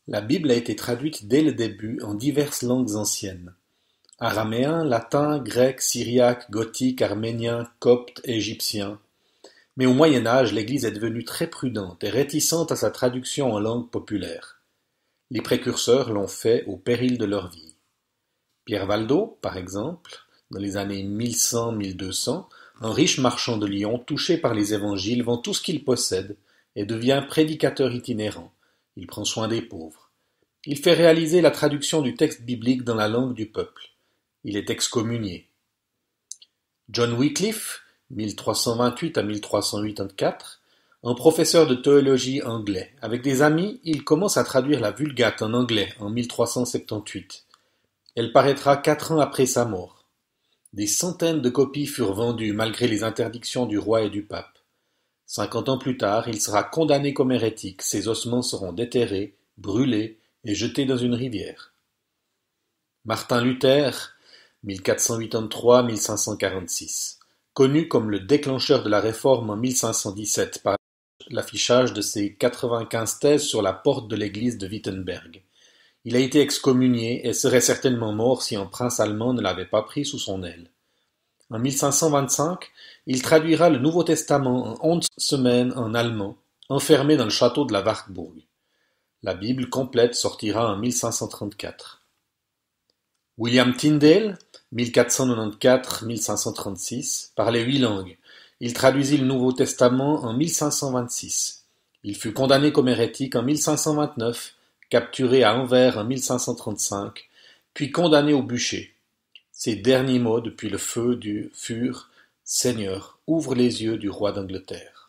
La Bible a été traduite dès le début en diverses langues anciennes: araméen, latin, grec, syriaque, gothique, arménien, copte, égyptien. Mais au Moyen Âge, l'Église est devenue très prudente et réticente à sa traduction en langue populaire. Les précurseurs l'ont fait au péril de leur vie. Pierre Valdo, par exemple, dans les années 1100-1200, un riche marchand de Lyon, touché par les évangiles, vend tout ce qu'il possède et devient prédicateur itinérant. Il prend soin des pauvres. Il fait réaliser la traduction du texte biblique dans la langue du peuple. Il est excommunié. John Wycliffe, 1328 à 1384, un professeur de théologie anglais. Avec des amis, il commence à traduire la Vulgate en anglais en 1378. Elle paraîtra 4 ans après sa mort. Des centaines de copies furent vendues malgré les interdictions du roi et du pape. 50 ans plus tard, il sera condamné comme hérétique. Ses ossements seront déterrés, brûlés et jetés dans une rivière. Martin Luther, 1483-1546, connu comme le déclencheur de la Réforme en 1517 par l'affichage de ses 95 thèses sur la porte de l'église de Wittenberg. Il a été excommunié et serait certainement mort si un prince allemand ne l'avait pas pris sous son aile. En 1525, il traduira le Nouveau Testament en 11 semaines en allemand, enfermé dans le château de la Wartburg. La Bible complète sortira en 1534. William Tyndale, 1494-1536, parlait 8 langues. Il traduisit le Nouveau Testament en 1526. Il fut condamné comme hérétique en 1529, capturé à Anvers en 1535, puis condamné au bûcher. Ses derniers mots depuis le feu furent: Seigneur, ouvre les yeux du roi d'Angleterre.